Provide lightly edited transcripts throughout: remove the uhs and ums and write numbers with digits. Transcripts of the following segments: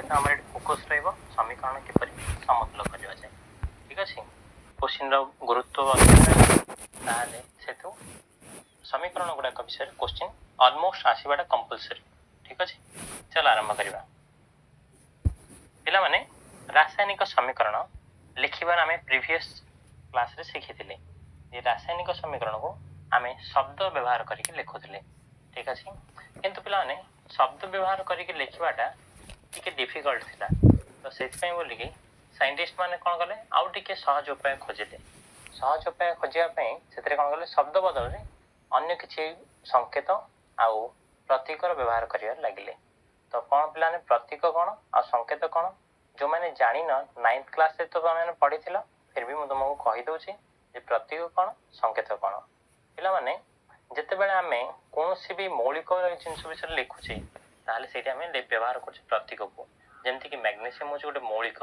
तो आम फोकस रमीकरण किपर समतुल करवा जाए। ठीक अच्छे क्वेश्चन गुरुत्व अच्छे से समीकरण गुड़ाक विषय क्वेश्चन ऑलमोस्ट आसवाटा कंपलसरी। ठीक अच्छे चल आरंभ करवा। पिला माने रासायनिक समीकरण लिखिबार आमे प्रीवियस क्लास रे शिखिथिले जे रासायनिक समीकरण को आमे शब्द व्यवहार करके लिखुथिले। ठीक अच्छे किंतु पिला माने शब्द व्यवहार करके लिखिबाटा टिके डिफिकल्ट थिला तो सेति बोली कि साइंटिस्ट माने कोन कले आउ टिके सहज उपाय खोजिले। सहज उपाय खोजिया पई सेतरे कोन कले शब्द बदल रे अन्य किछि संकेत आउ प्रतीकर व्यवहार करिया लागिले। तो कौन पिलाने प्रतीक कौन आ संकेत कौन जो मैंने जानी न 9th क्लास से तो मैंने पढ़ी थिला फिर भी मु तुमको कहि दउछि जे प्रतीक कौन संकेत कौन। पिला माने जते बेले हमें कोनोसी भी मौलिक जिनिस विषय लिखुछि ताले सेठी हमें व्यवहार करछि प्रतीक को। जेमति कि मैग्नीशियम होछि गोटे मौलिक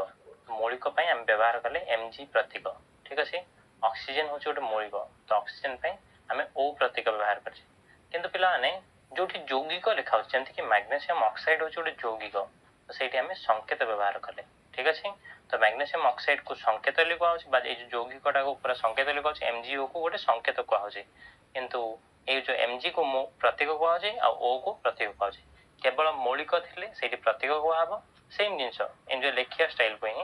मौलिक पई हम व्यवहार कले Mg प्रतीक। ठीक अछि ऑक्सीजन होछि गोटे मौलिक तो ऑक्सीजन पई हमें O प्रतीक व्यवहार करछि। किंतु पिला माने जोठी यौगिक लिखा हो जेमति कि मैग्नीशियम ऑक्साइड होछि गोटे यौगिक तो सेठी हमें संकेत व्यवहार कले। ठीक अछि तो मैग्नीशियम ऑक्साइड को संकेत लिखा होछि बा ए जो यौगिकटा को पूरा संकेत लिखा होछि MgO को गोटे संकेत को होछि किंतु ए जो Mg को प्रतीक को होछि आ O को प्रतीक को होछि केवल मौलिक थिले सेठी प्रतीक को हबो सेम जिंस इन जो लेखिया स्टाइल पे ही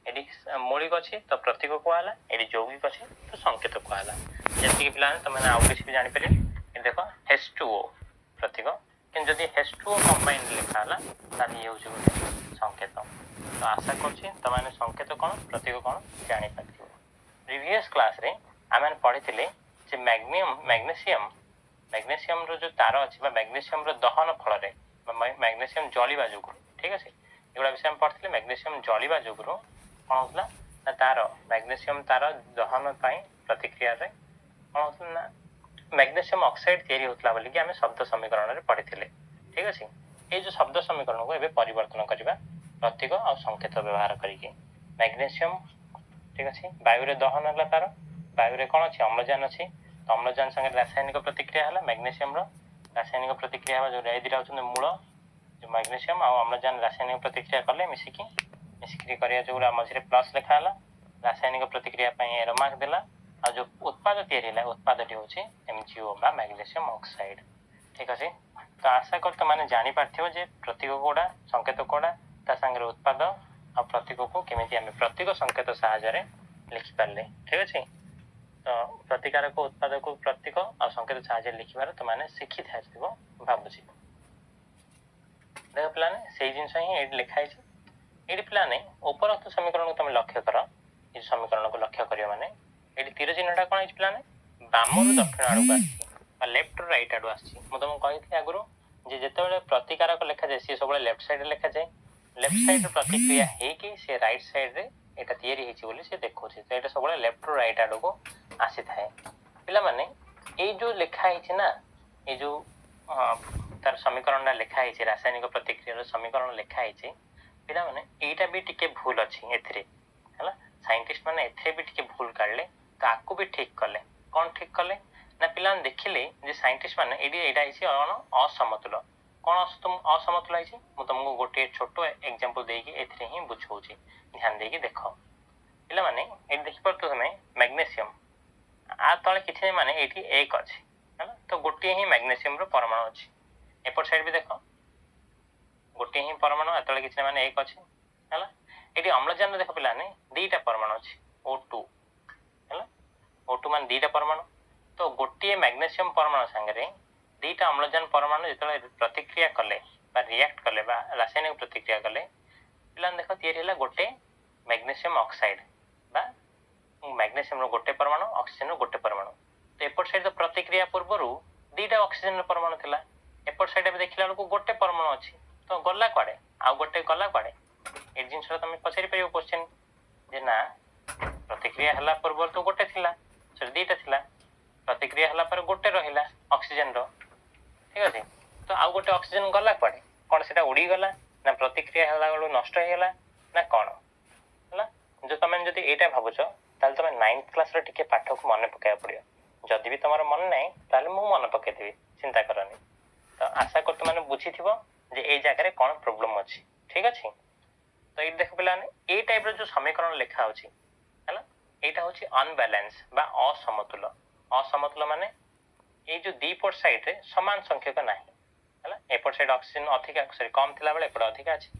एडी मौलिक अछि तो प्रतीक को आला एडी यौगिक अछि तो संकेत को आला। जैसे कि पिला तमने आउ किछ भी जानि परिले देखो H2O प्रतीक कि जदि H2O कंबाइन लिखा हला ताली ये होछि गोटे संकेत। तो आशा करछि तमाने संकेत कोन प्रतीक कोन जानि पाथिबो। प्रीवियस क्लास रे आमे पढिथिले जे मैग्नीशियम रो जो तार अछि बा मैग्नीशियम रो दहन फल रे मैग्नीशियम जलिबा जोगु। ठीक अछि एगुडा विषय हम पढिथिले मैग्नीशियम जलिबा जोगु कोन होतला ना तार मैग्नीशियम तार दहन पई प्रतिक्रिया रे कोन होतला ना मैग्नीशियम ऑक्साइड तैयारी होतला बोली कि हमें शब्द समीकरण रे पढिथिले। ठीक अछि ए जो शब्द समीकरण को एबे परिवर्तन करिबा प्रतीक और संकेत व्यवहार करिके मैग्नीशियम। ठीक अछि वायु रे दहन हला तार वायु रे कोन अछि अम्लजान अछि तो अम्लजान संगे रासायनिक प्रतिक्रिया हला मैग्नीशियम रो रासायनिक प्रतिक्रिया हवा जो रेदिरा होछन मूल जो मैग्नीशियम और अम्लजान रासायनिक प्रतिक्रिया करले मिसिकी करिया जो मझे प्लस लिखा हला रासायनिक प्रतिक्रिया पई एरो मार्क देला और जो उत्पाद तैयारी है उत्पाद हूँ MgO बा मैग्नीशियम ऑक्साइड। ठीक अच्छे तो आशा कर मैंने जानी पार्थिव जे प्रतीक कोड़ा संकेत कोड़ा ता संगे उत्पाद और प्रतीक को केमिति आमे प्रतीक संकेत साहाय्य लिखिपारे। ठीक अच्छे तो प्रतिकारक उत्पाद को प्रतीक और संकेत साहाय्य लिखार तो मैंने शिखी था भावुची। देख पाने से जिन ही लिखाई ये पाने उपरोक्त समीकरण को तुम लक्ष्य कर ये समीकरण को लक्ष्य कर माने ये तीर चिन्हटा कौन है पाने बाम रु दक्षिण आड़ को आ लेफ्ट रु राइट आड़ आमको कही आगु जे जिते प्रतिकारक लिखा जाए सी सब लेफ्ट साइड लिखा जाए लेफ्ट साइड प्रतिक्रिया होगी सी राइट साइड रे एटा तैयारी होइछि बोली से देखौछि तो एटा सब लेफ्ट रु राइट आड़ को आसी थाए। पिला माने ए जो लिखा होइछि ना ए जो तार समीकरण लिखा होइछि रासायनिक प्रतिक्रिया समीकरण लिखा होइछि पिला माने एटा भी टिके भूल अछि एथिरे हला साइंटिस्ट माने एथिरे भी टिके भूल काढले तो आकु भी ठीक कले। कौन ठीक कले ना पिला देखिले जे साइंटिस्ट माने एटा हिसी असमतुल कौन असमतुल है मु तुमको गोटे छोट एग्जांपल देकी एथिरे ही बुझाऊछि ध्यान देकी देखो। पिला माने एटी देखि परतो तमे मैग्नीशियम आ तळे किछि माने एटी एक अछि हला तो गोटे ही मैग्नीशियम रो परमाणु अछि एपर साइड भी देखो गोटे ही परमाणु एतळे किछि माने एक अछि हला एटी अम्लजान देखो पिला ने दुईटा परमाणु अछि O2 हला O2 मान दुईटा परमाणु तो गोटे मैग्नीशियम परमाणु संगे दुईटा अम्लजान परमाणु जेतळे प्रतिक्रिया कले बा रिएक्ट कले बा रासायनिक प्रतिक्रिया कले पिला देखो तैयारी हला गोटे मैग्नीशियम ऑक्साइड बा मैग्नीशियम रो गोटे परमाणु ऑक्सीजन रो गोटे परमाणु तो एपर साइड तो प्रतिक्रिया पूर्व दुईटा ऑक्सीजन रो परमाणु थिला एपर साइड अब देखिला बेलको गोटे परमाणु अछि तो गला कुआडे आ गोटे गला कुआडे ए जिंस तुम पचारि परियो क्वेश्चन जे ना प्रतिक्रिया हला पूर्व तो गोटे थिला सर दुईटा थिला प्रतिक्रिया हला पर गोटे रहिला ऑक्सीजन रो। ठीक अछि तो आ गोटे ऑक्सीजन गला कुआडे कोन सेटा उडी गला ना प्रतिक्रिया हला गलो नष्ट हे गला ना कोन हला जो तुम जदि एटा भाबुछ ताल तुम 9th क्लास रे टिके पाठ को मन पकाय पड़ियो जदि भी तुमर मन नै ताले मु मन पकाय देबी चिंता करनी। तो आशा कर तुम बुझी जे ए जगह रे कोन प्रॉब्लम अछि। ठीक अछि तो ये देख पिलाने ए टाइप रो जो समीकरण लिखा होची हैला एटा होची अनबैलेंस बा असमतुल। असमतुल माने ये जो दीपट साइड रे समान संख्यक नाही हैला एपट साइड ऑक्सीजन अधिका सॉरी कम थिला बेले एपट अधिका अछि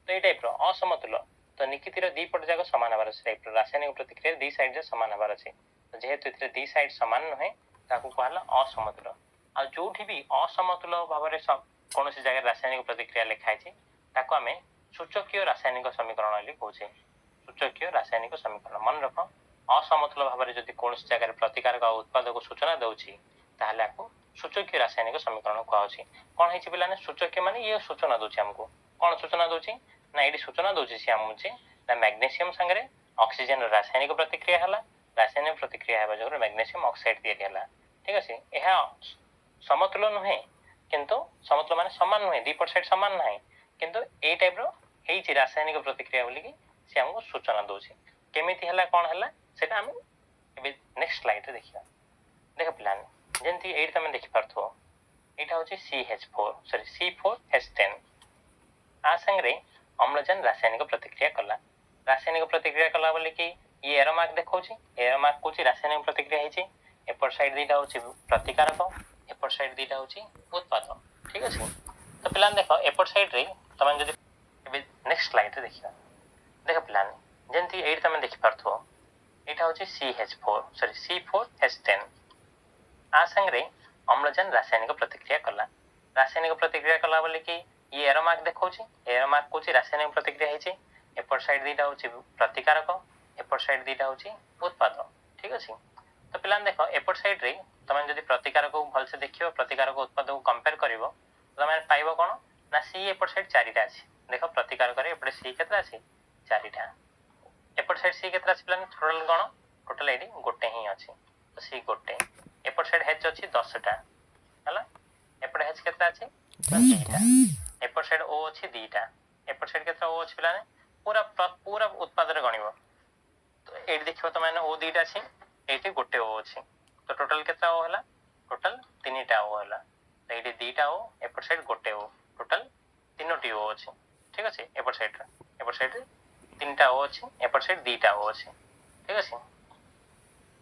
तो ये टाइप रो असमतुल। तो निकितिर दीपट जाक समान हबार अछि टाइप रो रासायनिक प्रतिक्रिया दी साइड रे समान हबार अछि तो जेहेतु इतरे दी साइड समान नहे ताकू कहला असमतुल। आ जोठी भी असमतुल भाबरे कोनोसी जगह रासायनिक प्रतिक्रिया लिखाइ छै ताकू हमें सूचकीय रासायनिक समीकरण ବୋଲି कहूछे। सूचकीय रासायनिक समीकरण मन रख असमतुल भाबरे जदि कोनोसी जगह प्रतिकारक उत्पादक सूचना दउछि ताहले आकू सूचकीय रासायनिक समीकरण कहउछि। कोन हेछि पिलाने सूचकीय माने ये सूचना दउछि हमको कोन सूचना दउछि ना एडी सूचना दउछि से हमचे ना मैग्नीशियम संगरे ऑक्सीजन रासायनिक प्रतिक्रिया हला रासायनिक प्रतिक्रिया हेबा जोर मैग्नीशियम ऑक्साइड दिया हला ठीक अछि। एहा समतुल नुहे किंतु समतुल माने समान नुहे दीपट साइड समान नाही किंतु ए टाइप रो हेछि रासायनिक प्रतिक्रिया बोली कि से हमको सूचना दउछि। केमिति हला कोन हला सेटा हम एबे नेक्स्ट स्लाइड रे देखिया। देख पिलाने जेंति एडी तमे देखि परथो एटा होछि CH4 सॉरी C4H10 आ संगरे अम्लजान रासायनिक प्रतिक्रिया कला। रासायनिक प्रतिक्रिया कला बोली कि ये एरो मार्क देखौछि एरो मार्क कोछि रासायनिक प्रतिक्रिया हेछि एपर साइड दीटा होछि प्रतिकारक एपर साइड दीटा होछि उत्पादक ठीक अछि। तो पिलान देखो एपर साइड रे तमे जदि नेक्स्ट स्लाइड रे देखिया। देख पिलाने जेंति एडी तमे देखि परथो एटा होछि CH4 सॉरी C4H10 आ संगरे अम्लजान रासायनिक प्रतिक्रिया कला। रासायनिक प्रतिक्रिया कला बोली कि ये एरो मार्क देखौछि एरो मार्क कोछि रासायनिक प्रतिक्रिया हेछि एपर साइड दीटा होछि प्रतिकारक एपर साइड दीटा होछि उत्पादक ठीक अछि। तो पिलान देखो एपर साइड रे तमे जदि प्रतिकारक को भल से देखियो प्रतिकारक उत्पादक को कंपेयर करिवो तमे पाइबो कोन ना C एपर साइड चारिटा अछि देखो प्रतिकारक रे एपटे C केतरा अछि चारिटा एपर साइड C केतरा अछि पिलान टोटल कोन टोटल एडी गोटे ही अछि तो C गोटे एपर साइड H अछि 10 टा हला एपटे H केतरा अछि 2 टा एपर साइड O अछि 2 टा एपर साइड केतरा O अछि पिलाने पूरा पूरा उत्पाद रे गणिबो तो एडी देखिबो त माने O 2 टा अछि एटी गोटे O अछि तो टोटल केतरा O हला टोटल 3 टा O हला तो एडी 2 टा O एपर साइड गोटे O टोटल 3 टी O अछि ठीक अछि। एपर साइड 3 टा O अछि एपर साइड 2 टा O अछि ठीक अछि।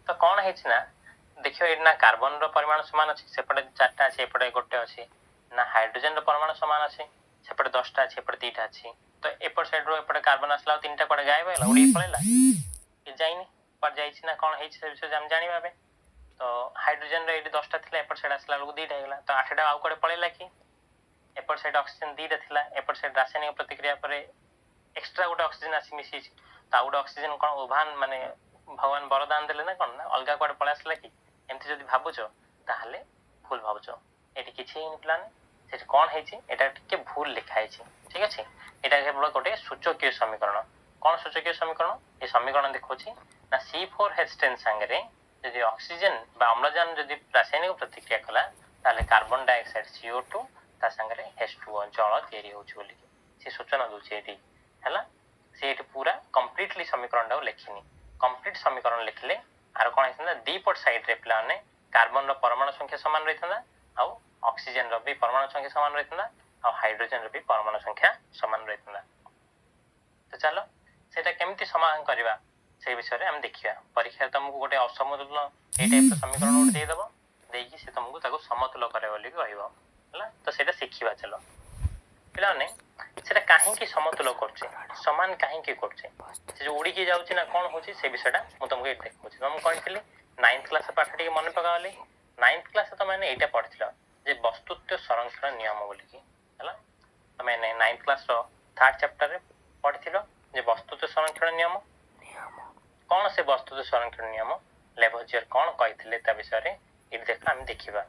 तो कोन हेछि ना देखियो एडी ना कार्बन रो परिमाण समान अछि सेपटे 4 टा अछि एपटे गोटे अछि ना हाइड्रोजन रो परमाणु समान अछि सेपटे 10 टा अछि एपटे 2 टा अछि तो एपर साइड रो एपटे कार्बन आसला 3 टा कोडे गायब होला उडी पळेला कि जाइनी पर जाइछि ना कोन हेछि से विषय हम जानि बाबे। तो हाइड्रोजन रे एडी 10 टा थिला एपर साइड आसला 2 टा हेला तो 8 टा आउ कोडे पळेला कि एपर साइड ऑक्सीजन 2 टा थिला एपर साइड रासायनिक प्रतिक्रिया परे एक्स्ट्रा गोटे ऑक्सीजन आसी मिसी तो गोटे ऑक्सीजन कोन उभान माने भगवान वरदान देले ना कोन ना अलगा कोडे पळे आसला कि एमति जदि भाबुछो ताहले भूल भाबुछो एटी किछि हेनि प्लान सेठी कोन हेछि एटा टिके भूल लिखा हेछि ठीक अछि। एटा केवल गोटे सूचकीय समीकरण कोन सूचकीय समीकरण ए समीकरण देखोछि ना C4H10 संगरे यदि ऑक्सीजन बा अम्लजान यदि रासायनिक प्रतिक्रिया कला ताले कार्बन डाइऑक्साइड CO2 ता संगरे H2O जल तयारी होछि बोली से सूचना दोछि एटी हला से एटी पूरा कंप्लीटली समीकरण दा लेखिनी कंप्लीट समीकरण लिखले आर कोन हेतना दीपट साइड रे प्लाने कार्बन रो परमाणु संख्या समान रहितना आ ऑक्सीजन रो भी परमाणु संख्या समान रहितना आ हाइड्रोजन रो भी परमाणु संख्या समान रहितना। तो चलो सेटा केमिति समाधान करबा से विषय रे हम देखिया परीक्षा तुमको गोटे असमतुल ए टाइप रो समीकरण उठ दे दबो देकी से तुमको ताको समतुल करे बोली कहइबो हला तो सेटा सिखिबा चलो पिलाने सेटा काहे की समतुल करछे समान काहे की करछे से जो उड़ी के जाउची ना कोन होची से विषयटा मु तुमको ए देखौची हम कहथिली 9th क्लास पाठ टिके मन पकावली 9th क्लास तो माने एटा पढथिलो जे वस्तुत्व संरक्षण नियम बोली की हला तो मैंने 9th क्लास रो 3rd चैप्टर रे पढथिलो जे वस्तुत्व संरक्षण नियम कोन से वस्तुत्व संरक्षण नियम लेबोजियर कोन कहिथिले ता विषय रे इ देखा हम देखिबा।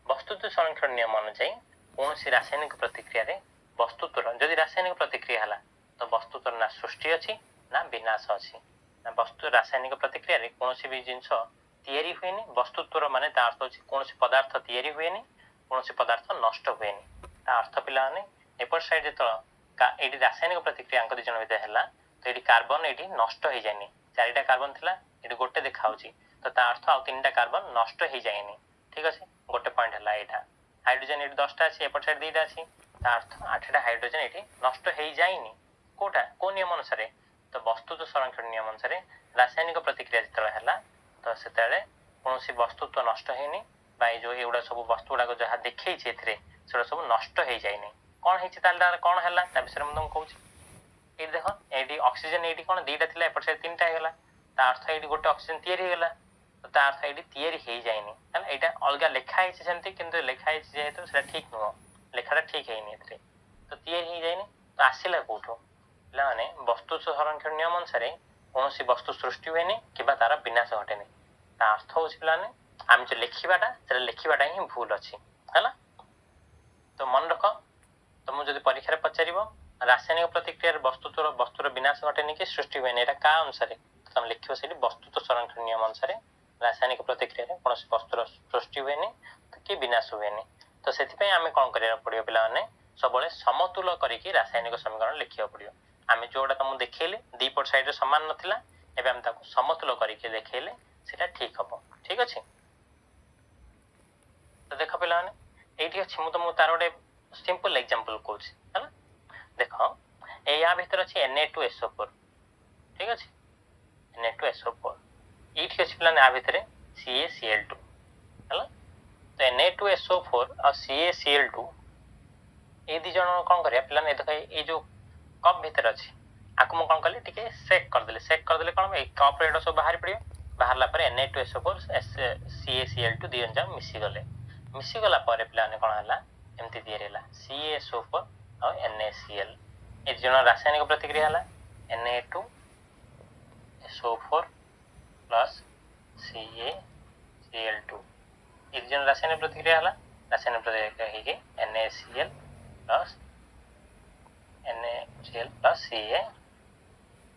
वस्तुत्व संरक्षण नियम अनुसार कौन सी रासायनिक प्रतिक्रिया रे वस्तुत्व जदि रासायनिक प्रतिक्रिया हला तो वस्तुत्व ना सृष्टि अछि ना विनाश अछि ना वस्तु रासायनिक प्रतिक्रिया रे कौन सी भी जिंस तयारी हुएनी वस्तुत्व माने ता अर्थ अछि कौन सी पदार्थ तयारी हुएनी कौन सी पदार्थ नष्ट हुएनी ता अर्थ पिलाने एपर साइड तो का एडी रासायनिक प्रतिक्रिया अंक दिजन होइते हला तो एडी कार्बन एडी नष्ट हो जायनी चारिटा कार्बन थिला एडी गोटे देखाउची तो ता अर्थ आ तीनटा कार्बन नष्ट हो जायनी ठीक अछि गोटे पॉइंट हला एटा हाइड्रोजन एडी 10 टा अछि एपर साइड 2 टा अछि ता अर्थ 8 टा हाइड्रोजन एडी नष्ट हो जायनी कोटा को नियम अनुसार तो वस्तुत्व संरक्षण नियम अनुसार रासायनिक प्रतिक्रिया जिते है तो से कौन वस्तुत्व नष्ट होनी जो एगुड़ा सब वस्तु गुड़ाक जहाँ देखी से सब नष्ट हो जाए कौन है कौन है विषय में तुमको कहूँ ये देख ये ऑक्सीजन ये कौन दीटा थी एपट साइड तीन टाइम अर्थ ये गोटे ऑक्सीजन तैयारी तो ता अर्थ ये तैयारी हो जाए यहाँ अलग लिखाई सेमती कि लिखाई जेहेतु से ठीक नुह लेखाटा ठीक है तो तैयारी हो जाए तो आसला कौटू पे वस्तु संरक्षण नियम अनुसार कौन वस्तु सृष्टि हुए कि तार विनाश घटे अर्थ हूँ पे आम जो लिखाटा लिखाटा ही भूल अच्छी है तो मन रख तुम जो परीक्षा पचार रासायनिक प्रतिक्रिया वस्तुर विनाश घटे कि सृष्टि हुए यहाँ क्या अनुसार तुम लिख से वस्तुत्व संरक्षण नियम अनुसार रासायनिक प्रतिक्रिया कौन वस्तुर सृष्टि हुए कि विनाश हुए तो से आम कौन करा पड़ो पे सब समतुल करके रासायनिक समीकरण लिखा पड़ो आम जोटा तुमको देखले दीपट साइड सामान नाला एवं आम समतुल करके देखले से ठीक हम ठीक अच्छे तो देख पे ये अच्छी मुझे तुमको तार गोटे सिंपल एग्जांपल कहूँ है देख या भर अच्छे Na2SO4 ठीक अच्छे Na2SO4 ये अच्छे पे या भर CaCl2 है तो Na2SO4 और CaCl2 ये दी जन कौन करा पे देख ये जो कप भर अच्छे आपको मुझे कौन कली टे सेक करदे कौन कप रेट सब बाहर पड़ो बाहर Na2SO4 CaCl2 दी जन मिसीगला पे कौन है एमती तैयारी CaSO4 और NaCl ये जन रासायनिक प्रतिक्रिया Na2SO4 प्लस CaCl2 ये जन रासायनिक प्रतिक्रिया रासायनिक प्रतिक्रिया NaCl प्लस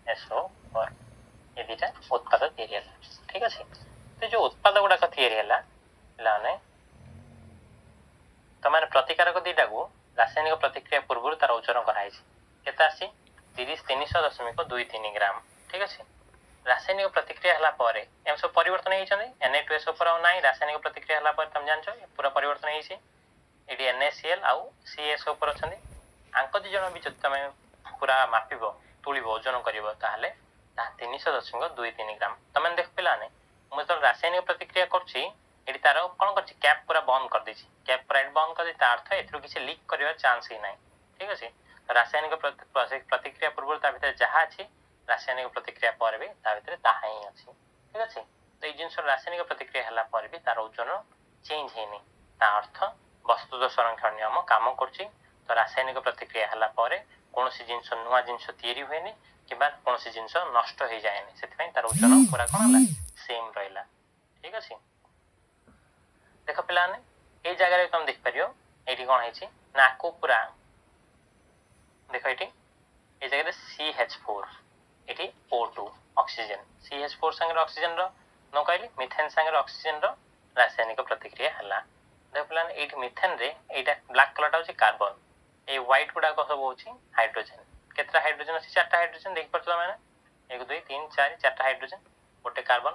CaSO4 ये दीटा उत्पाद तैयारी ठीक अच्छे तो जो उत्पाद गुड़ाक तैयारी तो मैंने प्रतिकारक दीटा को रासायनिक प्रतिक्रिया पूर्व तार ओजन कराई के 30-300.23 ग्राम ठीक अच्छे रासायनिक प्रतिक्रिया है सब परिवर्तन होती Na2SO4 ना रासायनिक प्रतिक्रिया तुम जान पूरा परिवर्तन होती NaCl आउ CaSO4 अच्छा आंक दी जन भी जो तुम पूरा मापिब तुलब ओजन कर 300.23 ग्राम तुम देख पे मुझे रासायनिक प्रतिक्रिया कर तार कौन कर कैप पूरा बंद कर दी कैप पूरा बंद कर दी अर्थ ए किसी लीक कर चांस ही ना ठीक अच्छे रासायनिक प्रतिक्रिया पूर्व भर जहाँ अच्छी रासायनिक प्रतिक्रिया पर भी भर ताहा ही अच्छी ठीक अच्छे तो ये जिन रासायनिक प्रतिक्रिया भी तार ओजन चेंज होनी अर्थ वस्तुत्व संरक्षण नियम कम कर तो रासायनिक प्रतिक्रिया कौन जिनस नुआ जिनस तैयारी हुए कि कौन जिनस नष्ट हो जाए से तार ओजन पूरा कौन है सेम रहा ठीक अच्छे देख पे ये जगह तुम देखिपर ये कौन है ना को पूरा देख ये जगह CH4 ये O2 ऑक्सीजन CH4 संगे ऑक्सीजन न कहली मिथेन संगे ऑक्सीजन रासायनिक प्रतिक्रिया है देख पे ये मिथेन रे यहाँ ब्लैक कलर हूँ कार्बन ये व्हाइट गुड़ाक सब हूँ हाइड्रोजेन केतटा हाइड्रोजेन अच्छी 4टा हाइड्रोजेन देख पार्छ मैंने 1 2 3 4 4टा हाइड्रोजेन गोटे कार्बन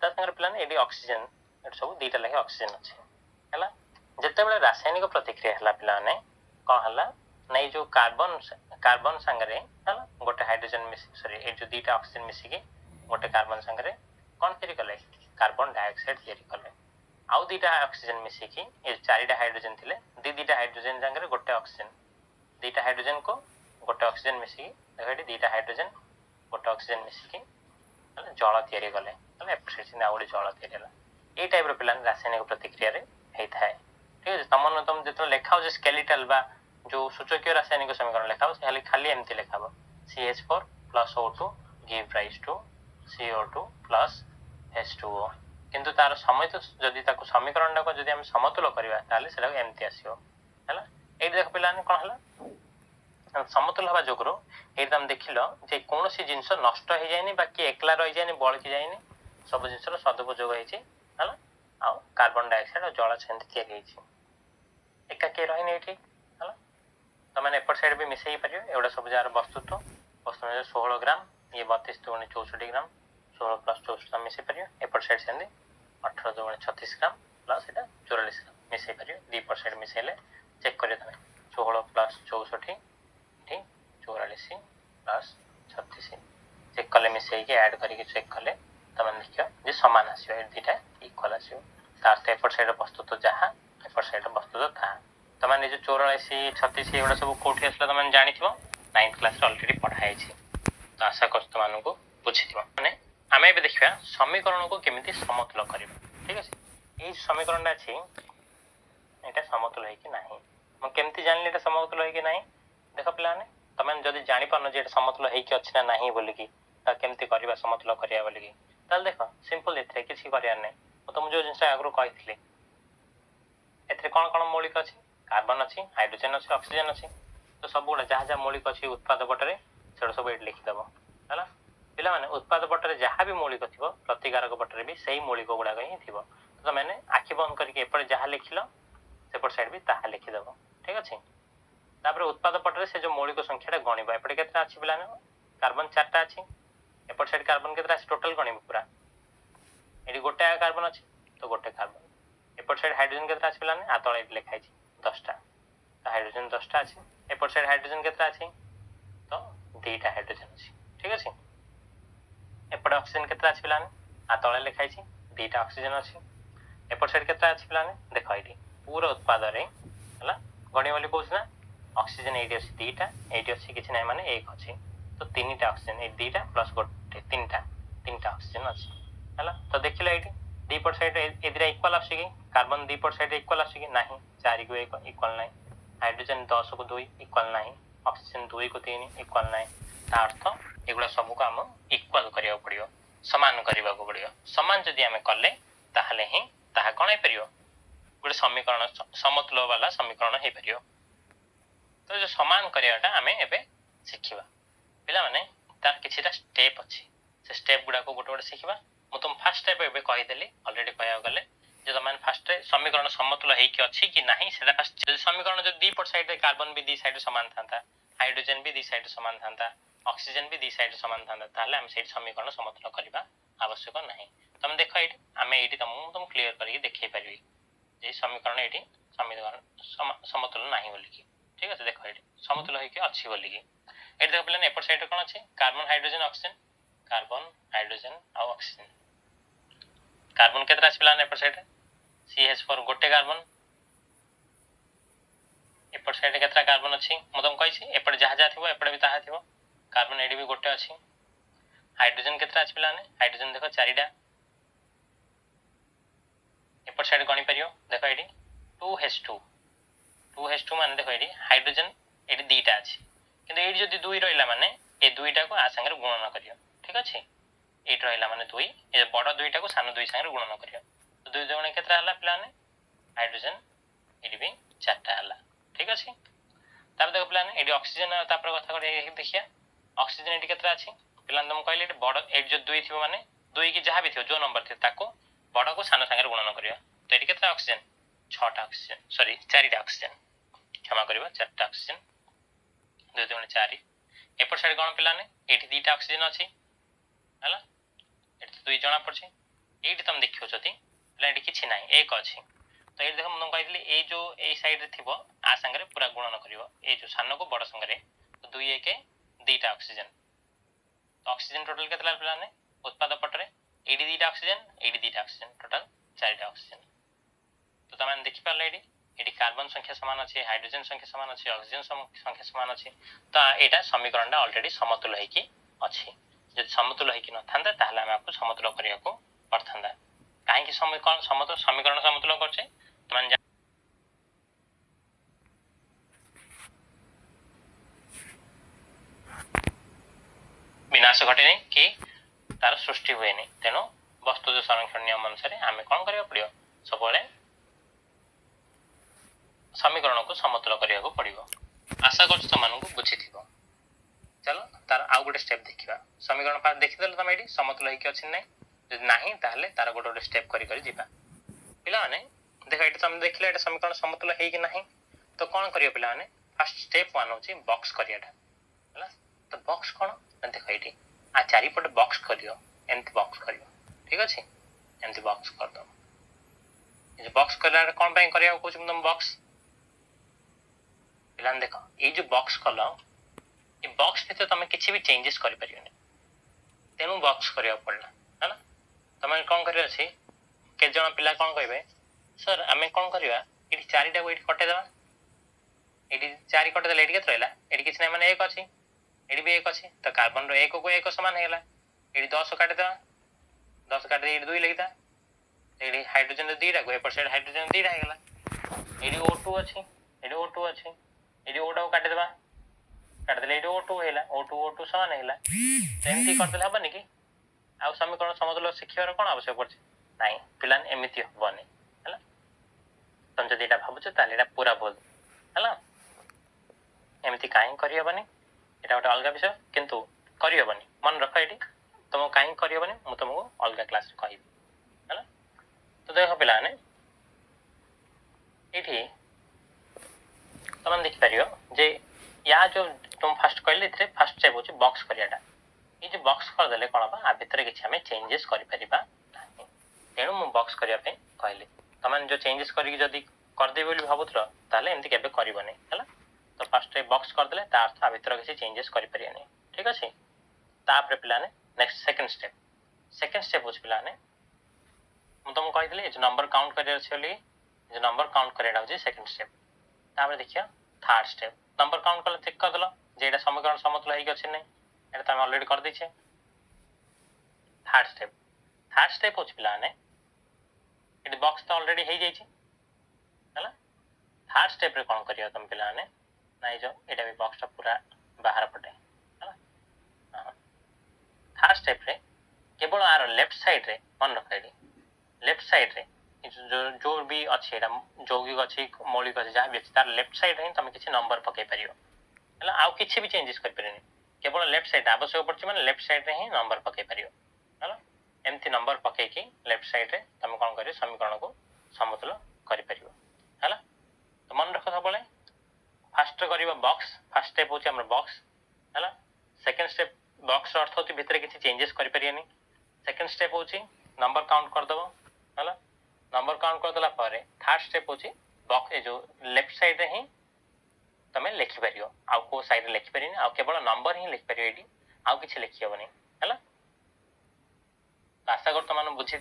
तांगे पे ये ऑक्सीजन ये सब 2टा लगे ऑक्सीजन अच्छे है जिते रासायनिक प्रतिक्रिया है पे कौन है ना जो कार्बन सांगे गोटे हाइड्रोजेन मिसी सॉरी ये जो 2टा ऑक्सीजन मिसिकी गोटे कार्बन सांगे कौन तैयारी कले कार्बन डाइऑक्साइड तैयारी कले आउ 2टा ऑक्सीजन मिसिकी ये 4टा हाइड्रोजेन थे 2टा हाइड्रोजेन सांगे गोटे ऑक्सीजन 2टा हाइड्रोजेन को गोटे ऑक्सीजन मिसिकी देख 2टा हाइड्रोजेन गोटे ऑक्सीजन मिसिकी जल तैयारी कले एपट साइड आउ गोटे जल तैयारी ये टाइप पे रासायनिक प्रतिक्रिया होता है ठीक है तुम जो लिखा स्केलेटल बा जो सूचकीय रासायनिक समीकरण लिखा खाली एमती लिखा CH4 plus O2 give rise to CO2 plus H2O किंतु तार समय तो जदि समीकरण को जदि हम समतुल करवा एमती आसो है ये देख पे कौन है समतुल हवा जोगुर ये तुम देखिल जे कौन सी जिनस नष्ट हो जाए बाकी एकला रही जाए बड़की जाए सब जिन सदुपयोग है आउ कार्बन डाइऑक्साइड और जल सेमती या एका किए रही है तो मैंने एपट साइड भी मिसई पार एगुड़ा सब जार वस्तुत्व 16 ग्राम ये 32 दूनी 64 ग्राम 16 प्लस 64 मिसई पार एपट साइड से 18 दूनी 36 ग्राम प्लस यहाँ 44 ग्राम मिसई पार दीपट साइड मिसैले चेक कर 16 प्लस 64 ये 44 प्लस 36 चेक कले मिसेक ऐड करके चेक कले तुम देख जे सामान आसो ये दुटा इक्वाल आसो तार एपट साइड वस्तु तो जहाँ एपट साइड वस्तु तो था तुम जो 84 36 एगुड़ा सब कौटी आसला तुम जानी 9th क्लास अलरेडी पढ़ाई तो आशा कर तुमको बुझी मैंने आम ए देखा समीकरण को केमी समतुल कर ठीक अच्छे ये समीकरण अच्छी यहाँ समतुल हो केमती जानी ये समतुल हो देख पे तुम जब जापार जे समतुल होना ना बोलिकी केमती करवा समतुल करवा बोलिकी देख सिंपल ये किसी करार ना तुम जो जिन आगु कही ए कौन कौन मौलिक अच्छी कार्बन अच्छी हाइड्रोजेन अच्छी ऑक्सीजन अच्छी तो सब गुड़ा जहाँ जहाँ मौलिक अच्छी उत्पाद पटे से सब ये लिखिदेव है पिला माने उत्पाद पटे जहाँ भी मौलिक थी प्रतिकारक पटे भी सही मौलिक गुड़ाक ही थी तो तुमने आखि बंद करके जहाँ लिखिल सेपट साइड भी ताहा लिखिदेव ठीक अच्छे तापर उत्पाद पटे से जो मौलिक संख्या गणिब एपटे के अच्छी पिला कार्बन 4टा अच्छी एपट साइड कार्बन के टोटाल गणिब पूरा ये गोटे कार्बन अच्छी तो गोटे कार्बन एपट साइड हाइड्रोजन के अच्छी पिला आ तले लिखाई 10टा तो हाइड्रोजन 10टा अच्छी एपट साइड हाइड्रोजन के अच्छी तो 2टा हाइड्रोजन अच्छी ठीक अच्छे एपटे ऑक्सीजन के अच्छी पिला आ तले लिखाई 2टा ऑक्सीजन अच्छी एपट साइड के अच्छी पिला देख ये पूरा उत्पाद है गणी बोली कौन ना ऑक्सीजन ये अच्छी 2टा ये अच्छी किसी ना माने 1 अच्छी तो 3टा ऑक्सीजन ये 2टा प्लस गोटे 3टा ऑक्सीजन अच्छी है तो देख लो ये दीपट साइड ए दुटा इक्वाल आस कार्बन दीपट साइड इक्वाल आस ना 4 को 1 इक्वाल ना हाइड्रोजन 10 को 2 इक्वाल ना ऑक्सीजन 2 को 3 इक्वाल ना अर्थ एगुड़ा सबको आम इक्वाल करा पड़ो सामान करने को पड़ो सामान जदि आम कले ताहले ही ताहा कौन हो गोटे समीकरण समतुल वाला समीकरण हो पार तो जो सामान कराटा आम ए शिखा पिला माने तार किसी स्टेप अच्छी से स्टेप गुड़ा को गोटे गोटे शिखा मुझे तुम फास्ट स्टेप ए कहीदेली अलरेडी कह गले जो तुम फास्ट समीकरण समतुल होगी अच्छी कि ना से फास्ट समीकरण जो दीपट साइड कार्बन भी दी साइड सामान था हाइड्रोजेन भी दी साइड सामान था ऑक्सीजन भी दी साइड सामान था आम से समीकरण समतुल करने आवश्यक ना तुम देख ये आम ये तुम क्लीयर करके देखे पारि ये समीकरण ये समीकरण समतुल ना बोलिकी ठीक अच्छे देख ये समतुल होगी अच्छी बोलिकी ये देख पे एपट साइड कौन अच्छे carbon hydrogen oxygen carbon hydrogen आ ऑक्सीजन कार्बन के पिला एपट साइड CH4 गोटे कार्बन एपट साइड के कार्बन अच्छी मुझे तुमको कही एपटे जहाँ जहाँ थी एपटे भी ताहा थी कार्बन एडी भी गोटे अच्छी हाइड्रोजेन के अच्छी पिला हाइड्रोजेन देख 4टा एपट साइड गणी पार देख ये 2H2 मान देख ये हाइड्रोजेन ये 2टा अच्छी कि ये जो 2 रहा माने ये 2टा को आ सागर गुणन कर ठीक अच्छे ये रहा माने 2 ये बड़ 2टा को सान 2 सागर गुणन कर तो 2 दुगुणे के पिला हाइड्रोजेन ये भी 4टा है ठीक अच्छे तब देख पिला ये ऑक्सीजन कथा देखिए ऑक्सीजन ये के अच्छी पिला तुम कहले बड़ ये जो 2 थी माने 2 की जहाँ भी थी जो नंबर थी बड़ को सान सागर गुणन कर तो ये के ऑक्सीजन 6टा ऑक्सीजन सॉरी 4टा ऑक्सीजन क्षमा कर 4टा ऑक्सीजन 2 दुगुणे 4 एपट साइड कौन पिला ये 2टा ऑक्सीजन अच्छी है ये 2 जना पड़े ये तुम देखो पे किसी ना 1 अच्छी तो ये देख मुझे कही ये जो ये सैड्रे थी आ सागर पूरा गुणन कर ये जो सान को बड़ सागर तो 2 1 2टा ऑक्सीजन तो ऑक्सीजन टोटल के पिला उत्पाद पटे ये 2टा ऑक्सीजन ये 2टा ऑक्सीजन टोटल 4टा ऑक्सीजन तो तुम देखिपार ये कार्बन संख्या सामान अच्छे हाइड्रोजेन संख्या सामान अच्छे ऑक्सीजन संख्या सामान अच्छे तो यहाँ समीकरण अलरेडी समतुल होगी अच्छी जो समतुल होगी न था आम आपको समतुल करने को पड़ता कहीं समीकरण समतुल करचे तुम विनाश घटे नहीं कि तार सृष्टि हुए नहीं तेणु वस्तु जो संरक्षण नियम अनुसार आम कौन करा पड़ो सब समीकरण को समतुल करने को पड़ो आशा कर तुमको बुझी चलो तार आउ गोटे स्टेप देखा समीकरण फास्ट देखीदेल तुम ये समतुल होगी अच्छी ना जब ना तार गोटे गोटे स्टेप कर पिला देख ये तुम देख लो समीकरण समतुल होगी ना तो कौन कर पिला फास्ट स्टेप 1 हूँ बॉक्स कराटा तो बॉक्स कौन देख ये आ चारिपटे बॉक्स कर एमती बॉक्स कर ठीक अच्छे एमती बॉक्स करद बॉक्स कर कौन करा तुम बॉक्स पिला देख ये जो बॉक्स कल ये बॉक्स भितर तुम किसी भी चेंजेस कर परियोनी तेणु बॉक्स करिया पड़ला है तुम कौन कर के जन पिला कौन कहे सर आम कौन करवा ये चारिटा को ये कटेदेवा ये चारि कटेदेले ये के रहा ये किसी ना मैंने एक अच्छी ये भी एक अच्छी तो कार्बन रो एक को एक सामान है ये 10 काटिदेवा 10 काटे ये 2 लिखा ये हाइड्रोजन दीटा को एपट साइड हाइड्रोजन दीटा है ये O2 अच्छी ये O2 अच्छी ये ओटा को काटिदेवा काटिदेले ये O2 है O2 सामान है एमती करदेले हेनी कि आउ समीकरण समतुल्य शिखार कौन आवश्यक पड़े ना पिलान एमती हेनी है तुम जब यहाँ भावुच ताल पूरा भूल है एमती कहीं करहबनी यहाँ गोटे अलग विषय किंतु करहबनी मन रख ये तुम कहीं करहबनी मुझे तुमको अलग क्लास कह तो देख पिलाने ये तुम देखिपर जे या जो तुम फास्ट कहले फास्ट स्टेप हूँ बॉक्स कराटा ये जो बॉक्स करदे कौन हम आ भितर किसी आम चेंजेस कर तेणु मुझे बॉक्स करने कहली तुम जो चेंजेस करदे बोली भावुथ ताले एमती केबे करबनी है तो फास्ट बॉक्स करदे अर्थ आ भितर किसी चेंजेस करें ठीक अच्छे तापर पिलाने नेक्स्ट सेकेंड स्टेप हूँ पिलाने मुझे तुमको कही जो नंबर काउंट कर नंबर काउंट कराटा हूँ सेकेंड स्टेप तापर देखिए थर्ड स्टेप नंबर काउंट कले चेक करदेल जे यहाँ समीकरण समतुल्य होगी अच्छे नहीं ये तो अलरेडी कर देचे थर्ड स्टेप हूँ पिलाने ये बॉक्स तो अलरेडी हो जाए थर्ड स्टेप रे कौन कर तुम पिलाने ना जो यहाँ भी बॉक्सटा पूरा बाहर पटे है थर्ड स्टेप रे केवल आर लेफ्ट साइड रे मन रख लेफ्ट साइड रे जो भी अच्छे यौगिक अच्छी मौलिक अच्छे जहाँ भी अच्छे तार लेफ्ट साइड रे तुम किसी नंबर पकई पार है आउ किसी भी चेंजेस कर केवल लेफ्ट साइड आवश्यक पड़े मैंने लेफ्ट साइड रे ही नंबर पकई पार है एमती नंबर पकईकि लेफ्ट साइड रे तुम कौन कर समीकरण को समतुल्य कर तो मन रख सब फास्ट कर बॉक्स फास्ट स्टेप हूँ बॉक्स है सेकेंड स्टेप बॉक्स अर्थ होती भितर किसी चेंजेस कर सेकेंड स्टेप हूँ नंबर काउंट करदेव है नंबर काउंट करदेला थर्ड स्टेप हूँ बॉक्स जो लेफ्ट साइड रे ही तुम लिखिपर आउ को साइड लिखिपर आउ केवल नंबर ही लिखिपर ये आउ कि लिखी हेनी है आशा कर तुम बुझी